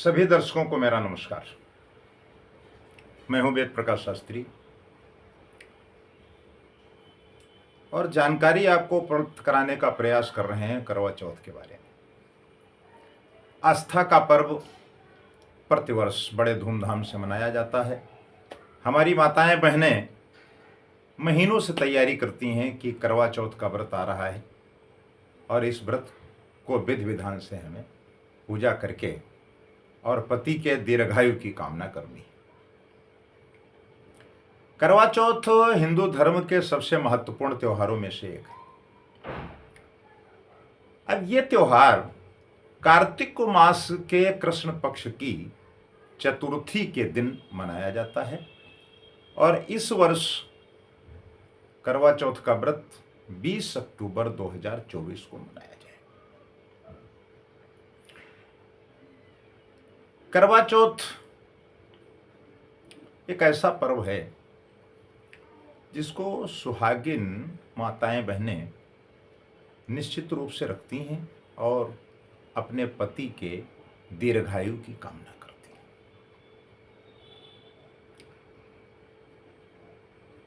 सभी दर्शकों को मेरा नमस्कार। मैं हूं वेद प्रकाश शास्त्री और जानकारी आपको प्राप्त कराने का प्रयास कर रहे हैं करवा चौथ के बारे में। आस्था का पर्व प्रतिवर्ष बड़े धूमधाम से मनाया जाता है। हमारी माताएं बहनें महीनों से तैयारी करती हैं कि करवा चौथ का व्रत आ रहा है और इस व्रत को विधि विधान से हमें पूजा करके और पति के दीर्घायु की कामना करनी है। करवा चौथ हिंदू धर्म के सबसे महत्वपूर्ण त्योहारों में से एक है। अब ये त्योहार कार्तिक मास के कृष्ण पक्ष की चतुर्थी के दिन मनाया जाता है और इस वर्ष करवा चौथ का व्रत 20 अक्टूबर 2024 को मनाया जाएगा। करवा चौथ एक ऐसा पर्व है जिसको सुहागिन माताएं बहनें निश्चित रूप से रखती हैं और अपने पति के दीर्घायु की कामना करती हैं।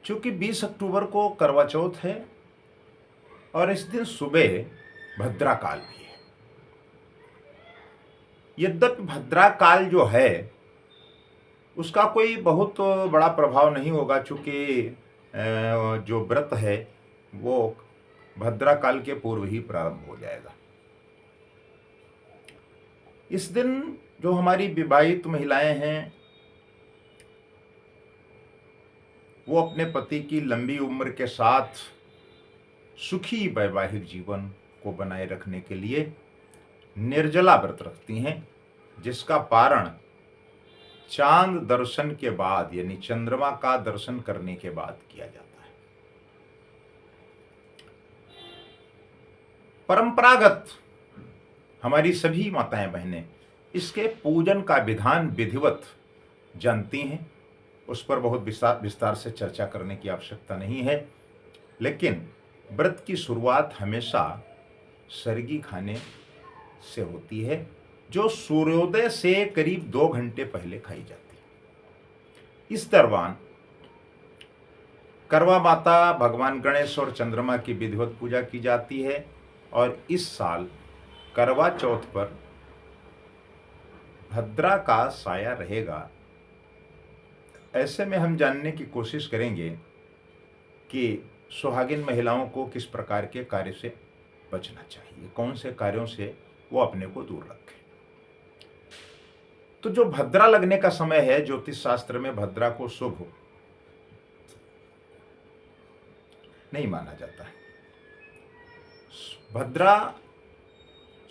चूंकि 20 अक्टूबर को करवा चौथ है और इस दिन सुबह भद्रा काल भी है। यद्यपि भद्रा काल जो है उसका कोई बहुत बड़ा प्रभाव नहीं होगा, चूंकि जो व्रत है वो भद्रा काल के पूर्व ही प्रारंभ हो जाएगा। इस दिन जो हमारी विवाहित महिलाएं हैं वो अपने पति की लंबी उम्र के साथ सुखी वैवाहिक जीवन को बनाए रखने के लिए निर्जला व्रत रखती हैं, जिसका पारण चांद दर्शन के बाद यानी चंद्रमा का दर्शन करने के बाद किया जाता है। परंपरागत हमारी सभी माताएं बहनें इसके पूजन का विधान विधिवत जानती हैं, उस पर बहुत विस्तार से चर्चा करने की आवश्यकता नहीं है। लेकिन व्रत की शुरुआत हमेशा सरगी खाने से होती है, जो सूर्योदय से करीब 2 घंटे पहले खाई जाती है। इस दौरान करवा माता, भगवान गणेश और चंद्रमा की विधिवत पूजा की जाती है और इस साल करवा चौथ पर भद्रा का साया रहेगा। ऐसे में हम जानने की कोशिश करेंगे कि सुहागिन महिलाओं को किस प्रकार के कार्य से बचना चाहिए, कौन से कार्यों से वो अपने को दूर रखें। तो जो भद्रा लगने का समय है, ज्योतिष शास्त्र में भद्रा को शुभ नहीं माना जाता है। भद्रा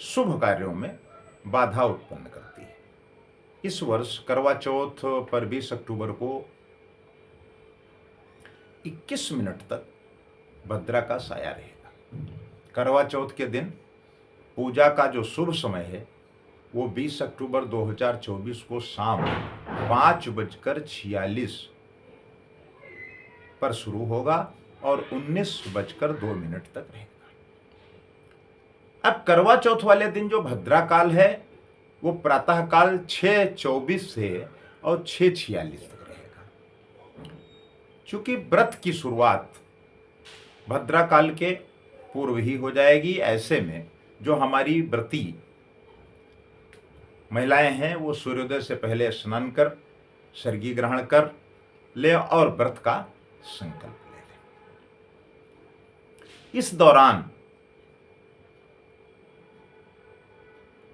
शुभ कार्यों में बाधा उत्पन्न करती है। इस वर्ष करवा चौथ पर 20 अक्टूबर को 21 मिनट तक भद्रा का साया रहेगा। करवा चौथ के दिन पूजा का जो शुभ समय है वो 20 अक्टूबर 2024 को शाम 5:46 पर शुरू होगा और 19:02 तक रहेगा। अब करवा चौथ वाले दिन जो भद्रा काल है वो प्रातः काल 6:24 से और 6:46 तक रहेगा। चूंकि व्रत की शुरुआत भद्रा काल के पूर्व ही हो जाएगी, ऐसे में जो हमारी व्रती महिलाएं हैं वो सूर्योदय से पहले स्नान कर सर्गी ग्रहण कर ले और व्रत का संकल्प ले लें। इस दौरान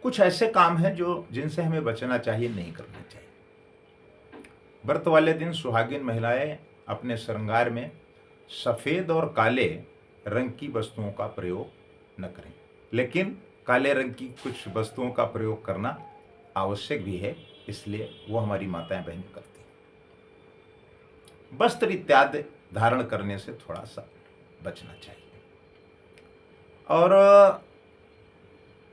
कुछ ऐसे काम हैं जिनसे हमें बचना चाहिए, नहीं करना चाहिए। व्रत वाले दिन सुहागिन महिलाएं अपने श्रृंगार में सफेद और काले रंग की वस्तुओं का प्रयोग न करें, लेकिन काले रंग की कुछ वस्तुओं का प्रयोग करना आवश्यक भी है, इसलिए वो हमारी माताएं बहन करती हैं। वस्त्र इत्यादि धारण करने से थोड़ा सा बचना चाहिए। और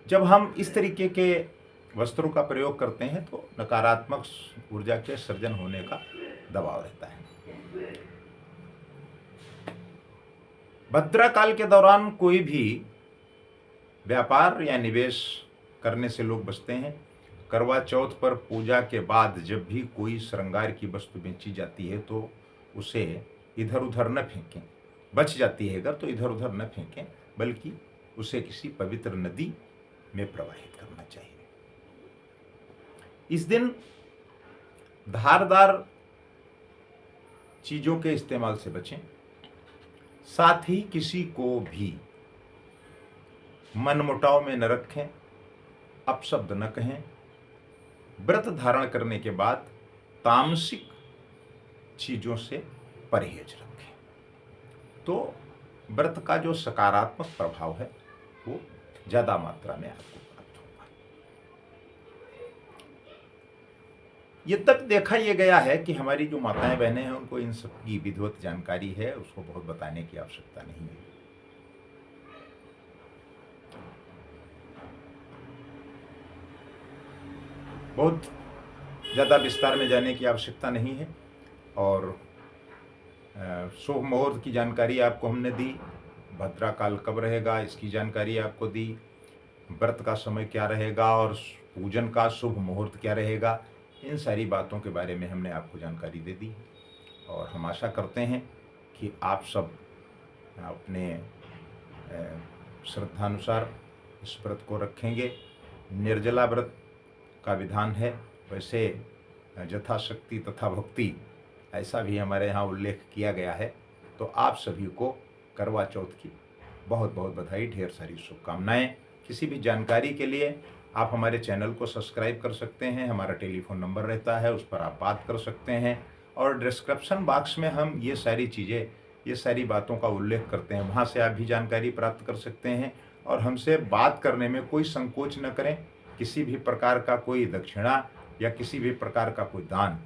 जब हम इस तरीके के वस्त्रों का प्रयोग करते हैं तो नकारात्मक ऊर्जा के सृजन होने का दबाव रहता है। भद्रा काल के दौरान कोई भी व्यापार या निवेश करने से लोग बचते हैं। करवा चौथ पर पूजा के बाद जब भी कोई श्रृंगार की वस्तु बेची जाती है तो उसे इधर उधर न फेंकें। बच जाती है अगर तो इधर उधर न फेंकें, बल्कि उसे किसी पवित्र नदी में प्रवाहित करना चाहिए। इस दिन धारदार चीजों के इस्तेमाल से बचें। साथ ही किसी को भी मनमुटाव में न रखें, अपशब्द न कहें। व्रत धारण करने के बाद तामसिक चीजों से परहेज रखें, तो व्रत का जो सकारात्मक प्रभाव है वो ज्यादा मात्रा में आपको प्राप्त होगा। ये तक देखा यह गया है कि हमारी जो माताएं बहनें हैं उनको इन सब की विधिवत जानकारी है, उसको बहुत बताने की आवश्यकता नहीं है। बहुत ज़्यादा विस्तार में जाने की आवश्यकता नहीं है। और शुभ मुहूर्त की जानकारी आपको हमने दी, भद्रा काल कब रहेगा इसकी जानकारी आपको दी, व्रत का समय क्या रहेगा और पूजन का शुभ मुहूर्त क्या रहेगा, इन सारी बातों के बारे में हमने आपको जानकारी दे दी। और हम आशा करते हैं कि आप सब अपने श्रद्धानुसार इस व्रत को रखेंगे। निर्जला व्रत का विधान है, वैसे यथाशक्ति तथा भक्ति ऐसा भी हमारे यहाँ उल्लेख किया गया है। तो आप सभी को करवा चौथ की बहुत बहुत बधाई, ढेर सारी शुभकामनाएं। किसी भी जानकारी के लिए आप हमारे चैनल को सब्सक्राइब कर सकते हैं, हमारा टेलीफोन नंबर रहता है, उस पर आप बात कर सकते हैं। और डिस्क्रिप्शन बॉक्स में हम ये सारी चीज़ें, ये सारी बातों का उल्लेख करते हैं, वहाँ से आप भी जानकारी प्राप्त कर सकते हैं। और हमसे बात करने में कोई संकोच न करें। किसी भी प्रकार का कोई दक्षिणा या किसी भी प्रकार का कोई दान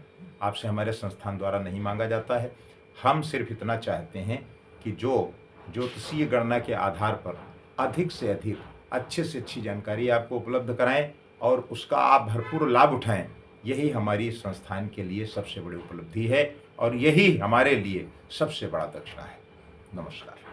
आपसे हमारे संस्थान द्वारा नहीं मांगा जाता है। हम सिर्फ इतना चाहते हैं कि जो ज्योतिषीय गणना के आधार पर अधिक से अधिक अच्छे से अच्छी जानकारी आपको उपलब्ध कराएं और उसका आप भरपूर लाभ उठाएं। यही हमारी संस्थान के लिए सबसे बड़ी उपलब्धि है और यही हमारे लिए सबसे बड़ा दक्षिणा है। नमस्कार।